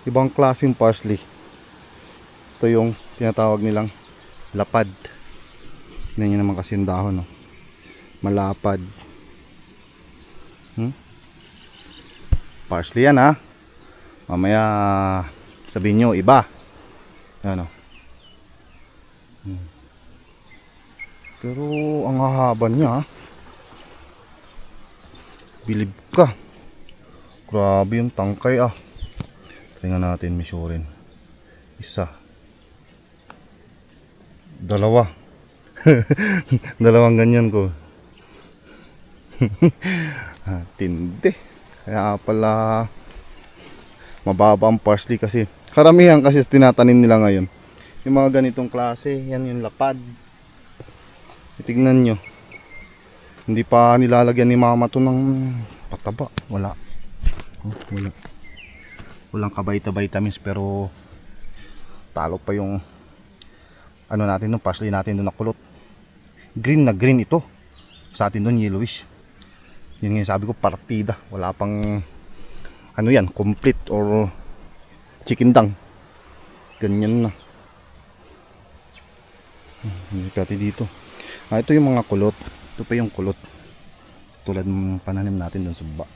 Ibang klaseng parsley. Ito yung tinatawag nilang lapad. Tignan nyo naman kasi yung dahon, no? Malapad. Parsley yan, ha. Mamaya sabihin nyo iba. Ano? Pero ang hahaba niya, ha? Bilib ka. Grabe yung tangkay, ah. Tingnan natin, misurin. Isa. Dalawa. Dalawang ganyan ko. Tindi. Kaya pala mababa ang parsley kasi. Karamihan kasi tinatanim nila ngayon. Yung mga ganitong klase, yan yung lapad. Tignan nyo. Hindi pa nilalagyan ni mama to ng pataba. Wala. Wala. Walang kabayta-vitamins pero talo pa yung ano natin nung parsley natin doon nakulot. Green na green ito. Sa atin doon yellowish. Yun nga sabi ko, partida. Wala pang ano yan, complete or chicken dang. Ganyan na. Hindi pati dito. Ito yung mga kulot. Ito pa yung kulot. Tulad ng pananim natin doon sa baba.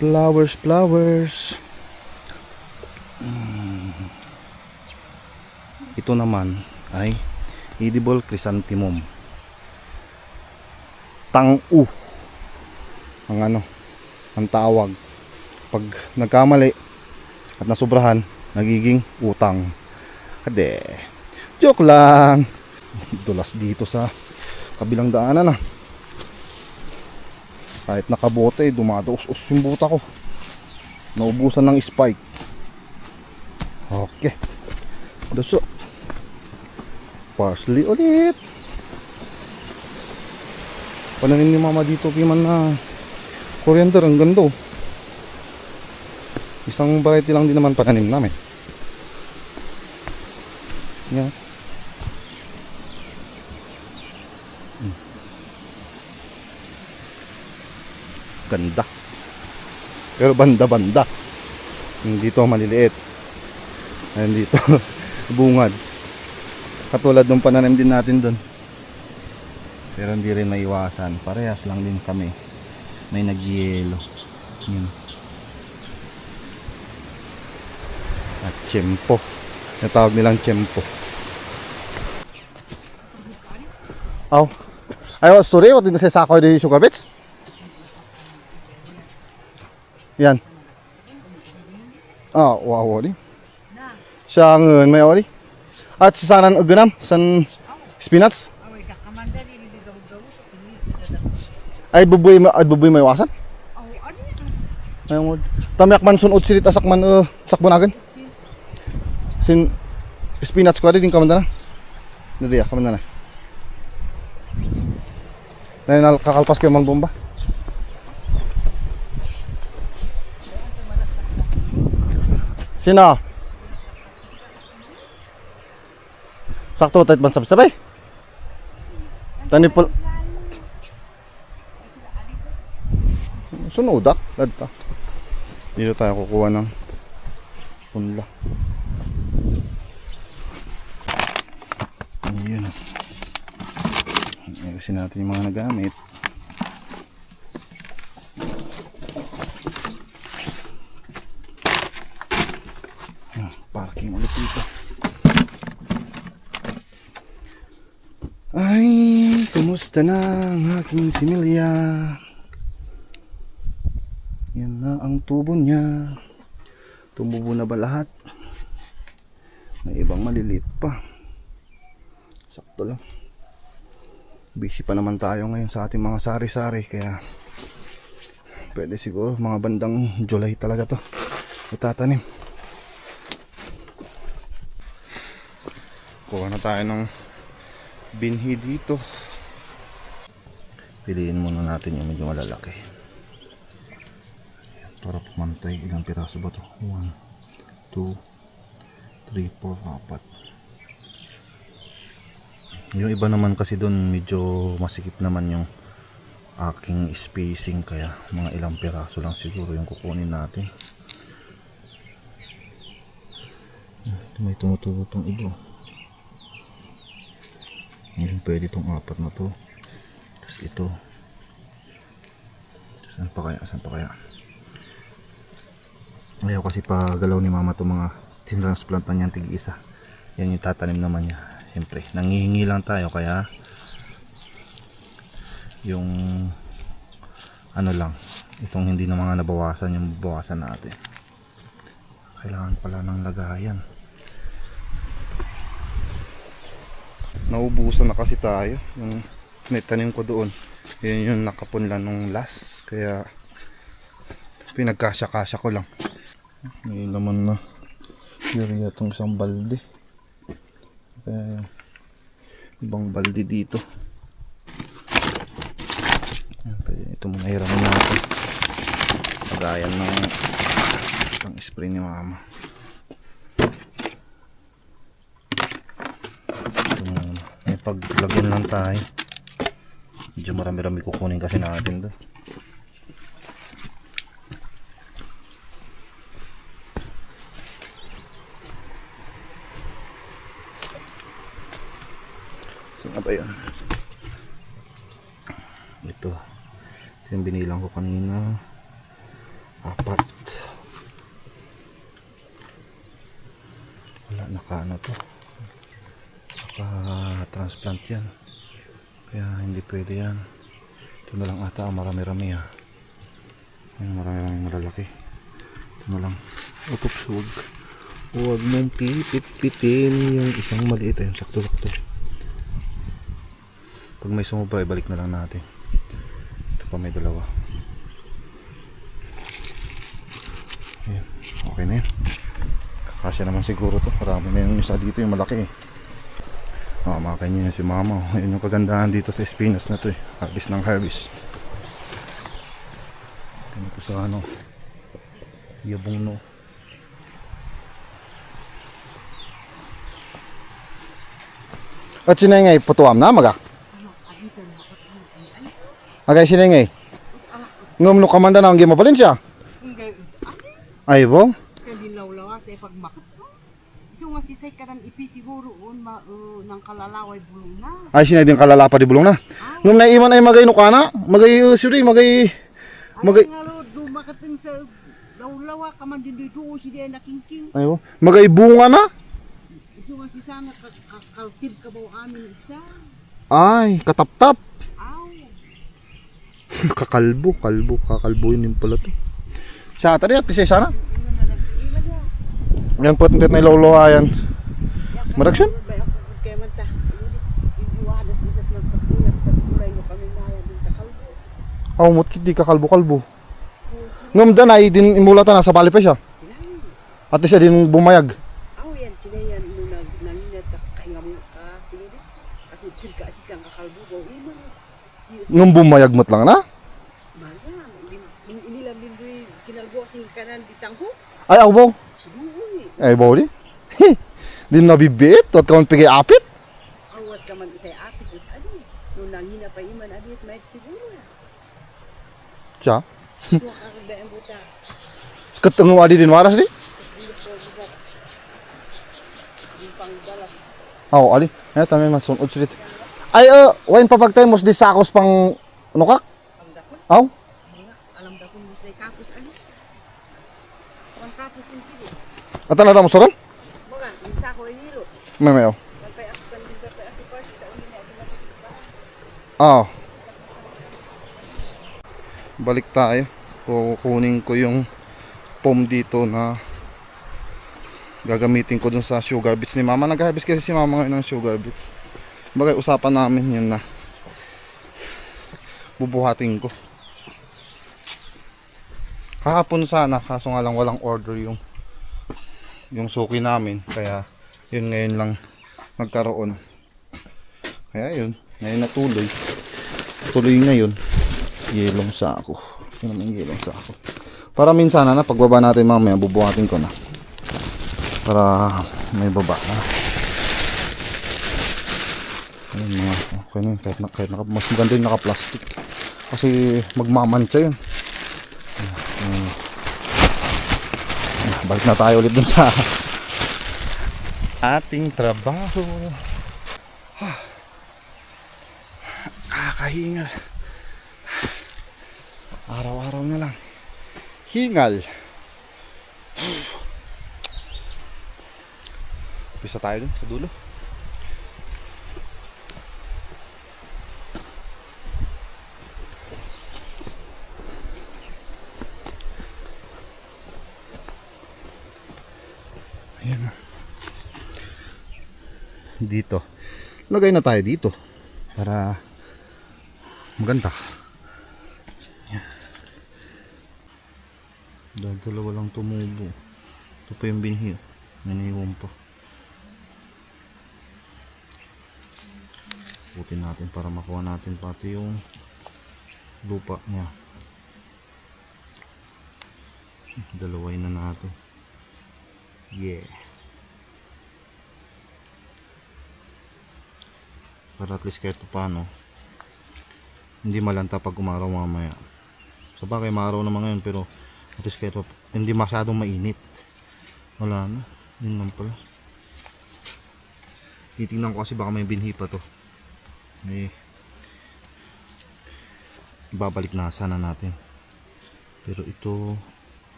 Flowers, flowers. Ito naman ay edible chrysanthemum. Tang-u ang ano, ang tawag. Pag nagkamali at nasubrahan, nagiging utang. Ade, joke lang. Dulas dito sa kabilang daanan, ah. Kahit nakabote, dumadaos-os yung buta ko. Naubusan ng spike. Okay. Daso. Parsley ulit. Pananin ni mama dito piman na coriander. Ang ganda, oh. Isang variety lang din naman pananim namin. Yan. Ganda. Pero banda-banda. Dito maliliit. Ayun dito. Bungad. Katulad ng pananim din natin doon. Pero hindi rin maiwasan. Parehas lang din kami. May nag-yelo. Yun. At tiyempo. Natawag nilang tiyempo. Aw. Ay, what story? What did you say sa ako di sugar bits? Yan. Ah, wow, di. Siya ang may ori. At sa sanan ugunam, san spinach. Ay bubuy may wasan. Ay mo. Tamyak man sunod silit asak man sakbonagan. Sin spinach ko din kamanda na. Dili kamanda na. Dahil kakalpas ko yung bomba. Sino? Sakto tayo man sabay. Tanipol. Sunodak, ladta. Dito tayo kukuha ng punla. Ayun. Ayusin natin yung mga nagamit. Parking ulit dito. Ay, kumusta na ang aking similya? Yan na ang tubo niya. Tumubo na ba lahat? May ibang maliliit pa. Sakto lang. Busy pa naman tayo ngayon sa ating mga sari-sari. Kaya pwede siguro mga bandang July talaga to itatanim. Kuha na tayo ng binhi dito. Piliin muna natin yung medyo malalaki para pumantay. Ilang piraso ba to? 1, 2, 3, 4, 4. Yung iba naman kasi doon medyo masikip naman yung aking spacing, kaya mga ilang piraso lang siguro yung kukunin natin. Ito may tumututong iba. Ngayon pwede itong 4 na to. Tapos ito. Saan pa kaya? Ayaw kasi pagalaw ni mama itong mga tinransplant na niyan tig-isa. Yan yung tatanim naman niya. Siyempre nangihingi lang tayo, kaya yung ano lang, itong hindi na mga nabawasan, yung bawasan natin. Kailangan pala ng lagayan. Naubusan na kasi tayo. Yung nitanim ko doon, yun yung nakapunlan nung last, kaya pinagkasya-kasya ko lang. May laman na yun itong isang balde, kaya ibang balde dito. Ito muna hiramin natin. Pagayan ng pang spray ni mama. Ito muna. May paglagyan lang tayo. Medyo marami-rami kukunin kasi natin doon. Saan na ba yun? Ito yung binilang ko kanina, 4. Wala, naka to, saka transplant yan, kaya hindi pwede yan. Ito na lang ata, marami-rami ha. Marami-rami malalaki. Ito na lang. Oops, huwag mong pipit-pitin yung isang maliit. Ayun, sakto-sakto. Pag may sumubra, ibalik na lang natin. Pa may dalawa. Ayan, okay na yan. Kakasya naman siguro to. Marami na yung isa dito, yung malaki eh. Makain niya si mama. Ayun yung kagandahan dito sa Espinas na to eh. Harvest ng harvest. Ganito sa ano, yabong no. At sinengay putuam na maga. Agay sinengay. Ngum no kamanda na ang gima palin siya. Ay bo. Kali lawlawa sa pagmakot. So nga si say karan ipi siguro nang kalalaway bulong na. Ay sinay din kalalapa di bulong na. Ngum na iman ay magay no kana, magay suri magay ngalo dumakating sa lawlawa kaman din dito si di nakingking. Ay bo. Magay bunga na. So nga si sana kalkib ka ba amin isa. Ay, katap-tap. Aw. kakalbo yun pala to. Siya tadi at pisay sana. Yan po tinit na ilawlawa yan. Maraksyon? Kaya man ta. Ibuwadas isa lang takilak sa kulay no kami maya din kakalbo. Aw mot kit di kakalbo-kalbo. Ngum danay din imulatan na sa bali pa siya. At siya din bumayag. Aw yan sila yan nanginat ka kaingam ka sila din. Kasi sila kasi kang kakalbo go iman. Ngum bumayag mot lang na? Baga, inilam din do'y kinalbo kasing kanan di tangho. Ay aw bo. Sinuoy. Ay bo di. Din nabibiit at kaman pigay apit. Awat ka man isay apit at adi. Nung nangina pa iman adi at may siguro. Siya. So kakagda ang buta. Katong wadi din waras di. Kasi po buta. Yung pangdalas. Aw ali. Ay tama masunod sulit. Ay wain papagtay mos di sakos pang nukak. Pangdakon. Aw. Alam da kung isay kapos adi. Pang kapos sin sili. Atan na mo soron? Mga, insa ko ay nilo. May aw. Nagpay ako kan din pa ako pa sa uni na adi Ah. Balik tayo. Kukunin ko yung pom dito na gagamitin ko dun sa sugar beets ni mama. Nag-harvest kasi si mama ngayon ng sugar beets. Bagay usapan namin yun na bubuhatin ko. Kahapon sana, kaso nga lang walang order yung suki namin. Kaya yun ngayon lang nagkaroon. Kaya yun, ngayon natuloy. Tuloy ngayon. Yelong sako. Yun naman yung yelong sako. Para minsan na pagbaba natin mamaya, bubuhatin ko na. Para may baba na. Ayun mga, okay na yun. Kahit mas maganda yung naka-plastic. Kasi magmamantsa yun. Balik na tayo ulit dun sa ating trabaho. Kakahingal. Araw-araw na lang hingal. Pisa tayo dun sa dulo. Ayan. Dito. Lagay na tayo dito para maganda. Dalawa lang tumubo. Ito pa yung binhi. Naniwan pa. Putin natin para makuha natin pati yung lupa niya. Dalaway na natin. Yeah. Para at least kahit paano hindi malanta pag umaraw mamaya. Sa bagay maaraw naman ngayon, pero at least kahit hindi masyadong mainit. Wala na. Yun lang pala. Titingnan ko kasi baka may binhi pa to. Babalik na sana natin. Pero ito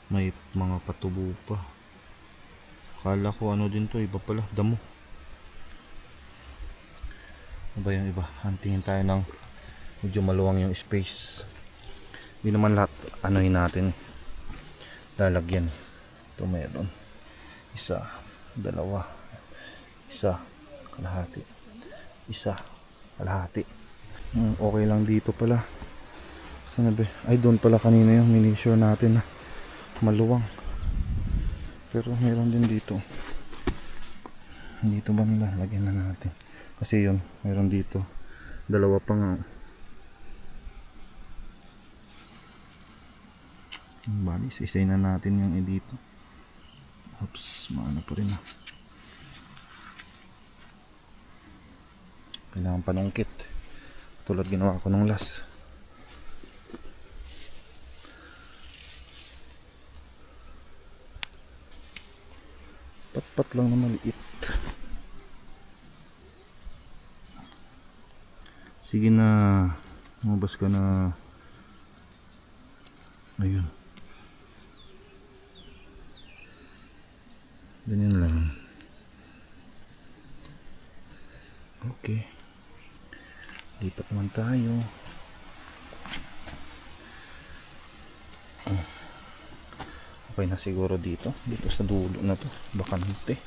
may mga patubo pa. Kala ko ano din to, iba pala, damo. Ano ba yung iba? Hantingin tayo ng medyo maluwang yung space. Hindi naman lahat anohin natin, lalagyan. Ito meron isa, dalawa, isa, kalahati, isa, kalahati. Okay lang dito pala. Sana ba? Ay, doon pala kanina yung minisure natin na maluwang. Pero meron din dito. Dito ba nila? Lagyan na natin. Kasi yun, meron dito. Dalawa pa nga. Bali, isa-isay na natin yung dito. Oops, maano pa rin ah. Kailangan panungkit. Tulad ginawa ko nung last. Pat-pat lang na maliit. Sige na, lumabas ka na. Ayun. Ganyan lang. Okay. Lipat naman tayo. Okay na siguro dito. Dito sa dulo na to. Bakante.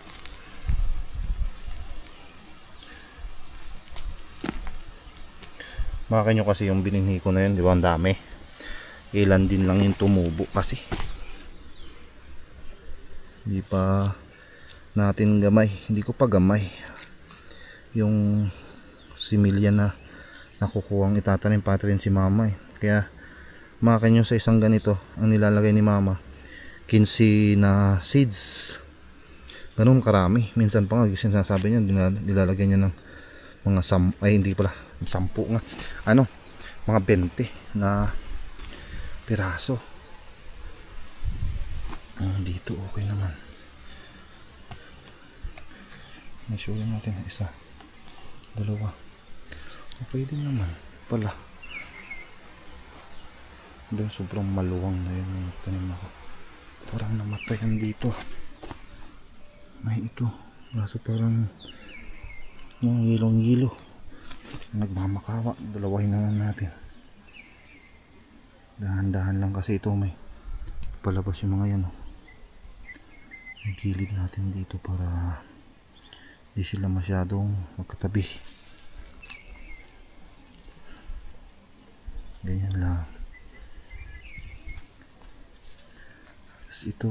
Maka nyo kasi yung bininhi ko na yun. Di ba ang dami? Ilan din lang yung tumubo kasi. Hindi pa natin gamay. Hindi ko pa gamay. Yung similya na nakukuhang itatanim pati rin si mama eh. Kaya maka nyo sa isang ganito ang nilalagay ni mama. 15 na seeds. Ganun karami. Minsan pa nga sinasabi niya nilalagay niya ng mga hindi pala 10 nga. Ano? Mga 20 na piraso. Dito okay naman. Measure natin na isa. Dalawa. Okay din naman pala. Doon sobrang maluwang na yun yung tanim ako. Parang namatayan dito. May ito. Kaso parang yung yilong-yilo. Nagmamakawa. Dalawahin na lang natin. Dahan-dahan lang kasi ito may palabas yung mga yan. Yung gilid natin dito para di sila masyadong magkatabi. Ganyan lang. Tapos ito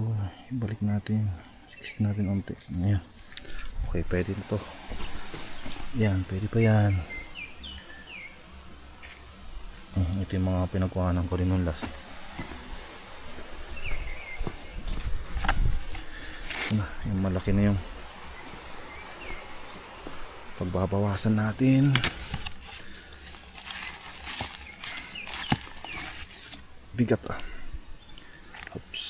ibalik natin. Siksik natin unti. Ayan. Okay, pwede ito. Yan, pwede pa yan. Ito yung mga pinagkuhanan ko rin nung last. Ito na, yung malaki na yung pagbabawasan natin. bigat ah. Oops.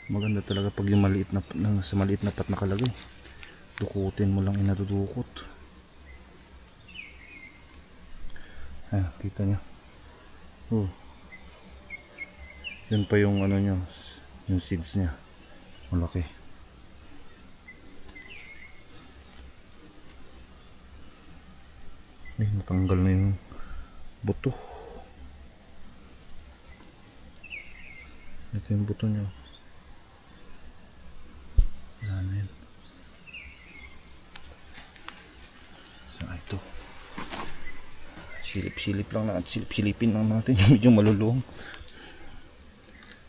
Maganda talaga pag yung maliit na, sa maliit na pot nakalagay. Dukutin mo lang inadudukot. Ayan, kita nyo. Oh. Yun pa yung ano nyo, yung seeds nya. Malaki. Ay, natanggal na yung buto. Ito yung buto nyo. Wala na yun. Saan ito? Silip-silip lang na, silip-silipin lang natin yung medyo maluluwang.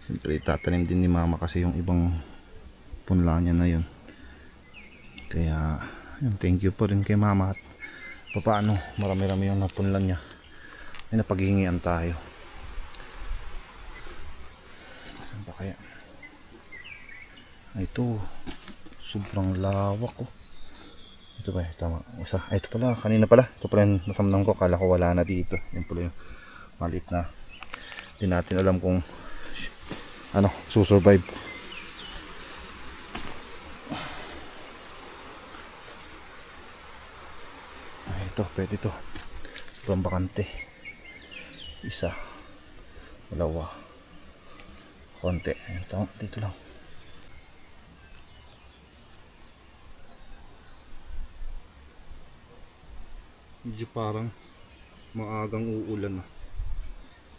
Siyempre tatanim din ni mama kasi yung ibang punla niya na yun. Kaya yun, thank you po rin kay mama at papaano marami-rami yung napunlan niya. Ay napaghingian tayo. Saan ba kaya? Ay, ito sobrang lawak ko. Ito ba? Tama. Isa. Ay, ito pala. Kanina pala. Ito pala yung nakamnam ko. Kala ko wala na dito. Yan pala yung maliit na. Hindi natin alam kung ano, susurvive. Ay, ito. Pwede ito. Sobrang bakante. Isa. Dalawa. Konti. Ito. Dito lang. Medyo parang maagang uulan na.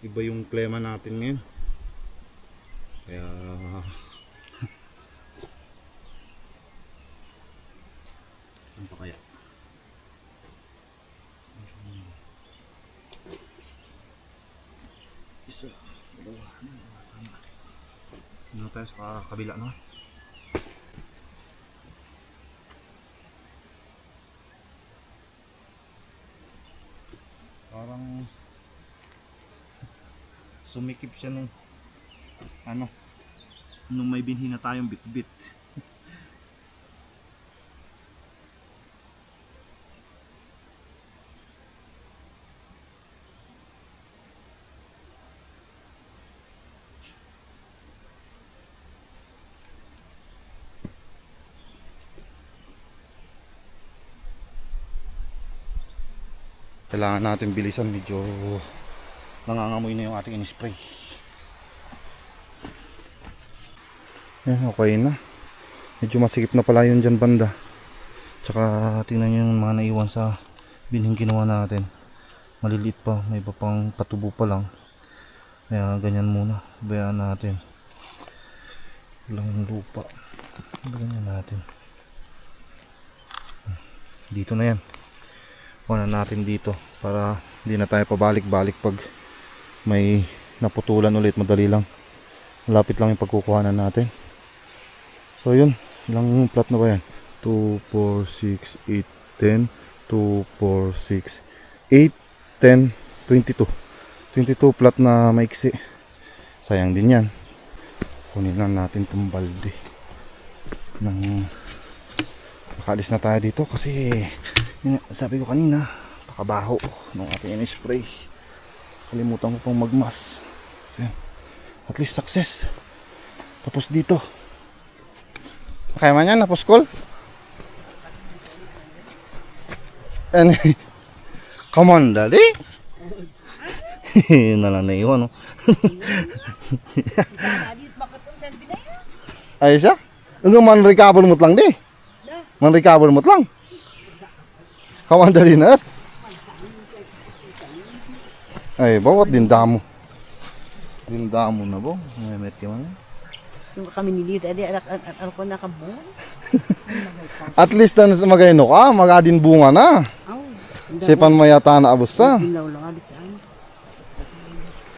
Iba yung klima natin ngayon. Kaya saan pa kaya? Isa, dalawa, tama. Ano tayo sa kabila na? Parang sumikip siya nung ano, nung may binhi na tayong bit-bit. Kailangan natin bilisan, medyo nangangamoy na yung ating in-spray. Yan, okay na. Medyo masikip na pala yun dyan banda. Tsaka tingnan nyo yung mga naiwan sa binhing ginawa natin. Maliliit pa, may iba pang patubo pa lang. Kaya ganyan muna, bayaan natin. Walang lupa. Ganyan natin. Dito na yan. Kuha na natin dito para hindi na tayo pabalik-balik pag may naputulan ulit. Madali lang, malapit lang yung pagkukuhanan natin. So yun, ilang plot na ba yan? 2, 4, 6, 8, 10 2, 4, 6, 8, 10, 22 22 plot na maiksi. Sayang din yan. Kunin lang natin itong balde nang makalis na tayo dito kasi yun, sabi ko kanina, pakabaho ng ating in-spray. Kalimutan ko pang magmas. So, at least success. Tapos dito. Kaya man yan, napuskol. And, come on, daddy. Nalang naiwan, no? Ay siya? Hanggang man-recover mo't lang, di? Man-recover mo't lang. Kawan dali na at. Ay, bawat dindamo. Dindamo na bo. May met ka man. Yung kami nilito, anak ko nakabun. At least na magayno ka, magadin bunga na. Sipan mayata na abusta. Ginaw lang,